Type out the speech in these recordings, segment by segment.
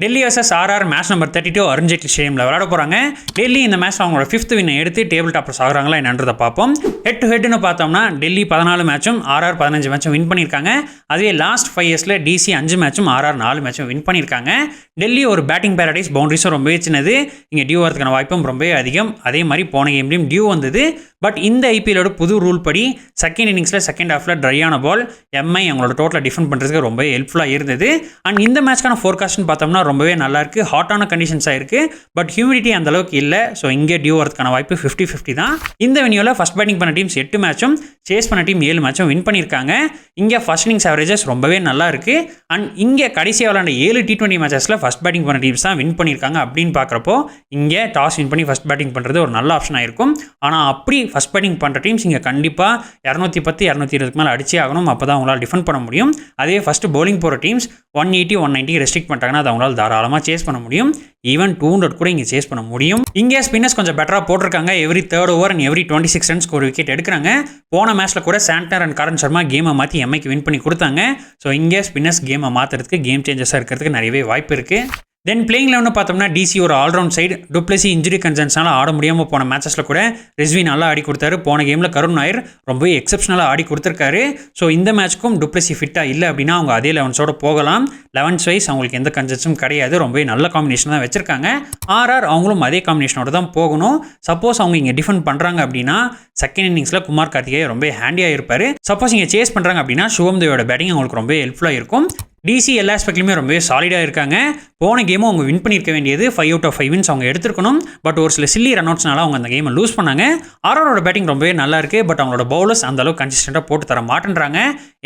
Delhi versus RR match number 32 Arun Jaitley ஸ்டேடியமில் விளையாட போகிறாங்க. டெல்லி இந்த மேட்ச் அவங்களோட 5th வின்னை எடுத்து டேபிள் டாப்பர்ஸ் ஆகிறாங்களா என்னன்றதை பார்ப்போம். ஹெட் டு ஹெட்னு பார்த்தோம்னா டெல்லி 14 மேட்சும் ஆர்ஆர் 15 மேட்சும் வின் பண்ணியிருக்காங்க. அதுவே லாஸ்ட் 5 இயர்ஸில் டிசி 5 மேட்சும் ஆர்ஆர் 4 மேட்சும் வின் பண்ணியிருக்காங்க. டெல்லி ஒரு பேட்டிங் பேரடைஸ், பவுண்டரிஸும் ரொம்பவே சின்னது. இங்கே டியூ வரதுக்கான வாய்ப்பும் ரொம்பவே அதிகம். அதே மாதிரி போன கேம்லேயும் டியூ வந்தது. பட் இந்த ஐபிஎலோட புது ரூல் படி செகண்ட் இன்னிங்ஸில் செகண்ட் ஹாஃபில் ட்ரையான பால் எம்ஐ அவங்களோட டோட்டலாக டிஃபெண்ட் பண்ணுறதுக்கு ரொம்பவே ஹெல்ப்ஃபுல்லாக இருந்தது. அண்ட் இந்த மேட்ச்க்கான ஃபோர்காஸ்ட்னு பார்த்தோம்னா ரொம்பவே நல்லாயிருக்கு. ஹாட்டான கண்டிஷன்ஸாக இருக்குது. பட் ஹியூமிடிட்டி அந்த அளவுக்கு இல்லை. ஸோ இங்கே டியூ வரதுக்கான வாய்ப்பு 50-50 தான். இந்த வென்யூவில் ஃபஸ்ட் பேட்டிங் பண்ண டீம்ஸ் 8 மேட்சும் சேஸ் பண்ண டீம் 7 மேட்சும் வின் பண்ணியிருக்காங்க. இங்கே ஃபர்ஸ்ட் இன்னிங்ஸ் ஆவரேஜஸ் ரொம்பவே நல்லா இருக்குது. அண்ட் இங்கே கடைசியாக விளையாண்ட 7 T20 மேட்சஸில் ஃபஸ்ட் பேட்டிங் பண்ண டீம்ஸ் தான் வின் பண்ணியிருக்காங்க. அப்படின்னு பார்க்குறப்போ இங்கே டாஸ் வின் பண்ணி ஃபஸ்ட் பேட்டிங் பண்ணுறது ஒரு நல்ல ஆப்ஷனாக இருக்கும். ஆனால் அப்படி ஃபஸ்ட் பேட்டிங் பண்ணுற டீம்ஸ் இங்கே கண்டிப்பாக 210 220 மேலே அடிச்சே ஆகணும். அப்போ தான் அவங்களால் டிஃபெண்ட் பண்ண முடியும். அதே ஃபஸ்ட்டு பவுலிங் போகிற டீம்ஸ் 180 190 ரெஸ்ட்ரிக்ட் பண்ணிட்டாங்கன்னா அது அவங்களால் தாராளமாக சேஸ் பண்ண முடியும். ஈவன் 200 கூட இங்கே சேஸ் பண்ண முடியும். இங்கே ஸ்பின்னர்ஸ் கொஞ்சம் பெட்டராக போட்டிருக்காங்க. Every 3rd over and every 26 ரன்ஸ்க்கு ஒரு விக்கெட் எடுக்கிறாங்க. போன மேட்ச்சில் கூட சாண்டனர் அண்ட் கரண் சர்மா கேமை மாற்றி எம்ஐக்கு வின் பண்ணி கொடுத்தாங்க. ஸோ இங்கே ஸ்பின்னர்ஸ் கேமை மாற்றுறதுக்கு, கேம் சேஞ்சஸாக இருக்கிறதுக்கு நிறையவே வாய்ப்பு இருக்குது. தென் பிளேயிங் லெவன் பார்த்தோம்னா டிசி ஒரு ஆல்ரவுண்ட் சைடு. டுப்ளசி இன்ஜுரி கன்சர்ன்ஸ்னால ஆட முடியாமல் போன மேட்சஸில் கூட ரிஸ்வி நல்லா ஆடி கொடுத்தாரு. போன கேமில் கருண் நாயர் ரொம்பவே எக்ஸப்ஷனலாக ஆடி கொடுத்துருக்காரு. ஸோ இந்த மேட்ச்க்கும் டுப்ளசி ஃபிட்டாக இல்லை அப்படின்னா அவங்க அதே 11ஸோட போகலாம். 11 வைஸ் அவங்களுக்கு எந்த கன்சர்ன்ஸும் கிடையாது. ரொம்பவே நல்ல காம்பினேஷன் தான் வச்சிருக்காங்க. ஆர்ஆர் அவங்களும் அதே காம்பினேஷனோட தான் போகணும். சப்போஸ் அவங்க இங்கே டிஃபெண்ட் பண்ணுறாங்க அப்படின்னா செகண்ட் இன்னிங்ஸில் குமார் கார்த்திகே ரொம்ப ஹேண்டியாக இருப்பார். சப்போஸ் இங்கே சேஸ் பண்ணுறாங்க அப்படின்னா சுபம் தேவோட பேட்டிங் அவங்களுக்கு ரொம்ப ஹெல்ப்ஃபுல்லாக இருக்கும். டிசி எல்லா ஆஸ்பெக்ட்லையுமே ரொம்பவே சாலிடாக இருக்காங்க. போன கேமும் அவங்க வின் பண்ணியிருக்க வேண்டியது 5 out of 5 வின்ஸ் அவங்க எடுத்துருக்கணும். பட் ஒரு சில சில்லி ரன் அவுட்ஸ்னால அவங்க அந்த கேமை லூஸ் பண்ணாங்க. ஆர்ஆரோட பேட்டிங் ரொம்பவே நல்லா இருக்குது. பட் அவங்களோட பவுலர்ஸ் அந்த அளவுக்கு கன்சிஸ்டண்ட்டாக போட்டு தர மாட்டேன்றாங்க.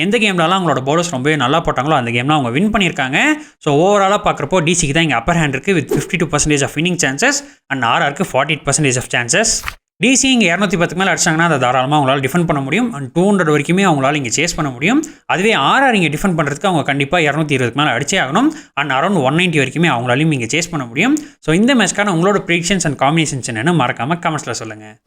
எந்த கேம்லலாம் அவங்களோட பவுலர்ஸ் ரொம்பவே நல்லா போட்டாங்களோ அந்த கேம்லாம் அவங்க வின் பண்ணியிருக்காங்க. ஸோ ஓவராலாக பார்க்குறப்போ டிசிக்கு தான் இங்கே அப்பர் ஹேண்ட் இருக்குது with 52% of winning chances and ஆர்ஆருக்கு 48% ஆஃப் சான்சஸ். டிசி இங்கே 210 மேலே அடிச்சாங்கன்னா அதை தாராளமாக அவங்களால டிஃபெண்ட் பண்ண முடியும். அண்ட் 200 வரைக்குமே அவங்களால இங்கே சேஸ் பண்ண முடியும். அதுவே ஆர்ஆர் இங்கே டிஃபெண்ட் பண்ணுறதுக்கு அவங்க கண்டிப்பாக 220 மேலே அடிச்சே ஆகணும். அண்ட் அரௌண்ட் 190 வரைக்குமே அவங்களாலையும் இங்கே சேஸ் பண்ண முடியும். ஸோ இந்த மேட்ச்க்கான உங்களோட ப்ரெடிக்ஷன்ஸ் அண்ட் காம்பினேஷன்ஸ் என்னென்னு மறக்காமல் கமெண்ட்ஸில் சொல்லுங்கள்.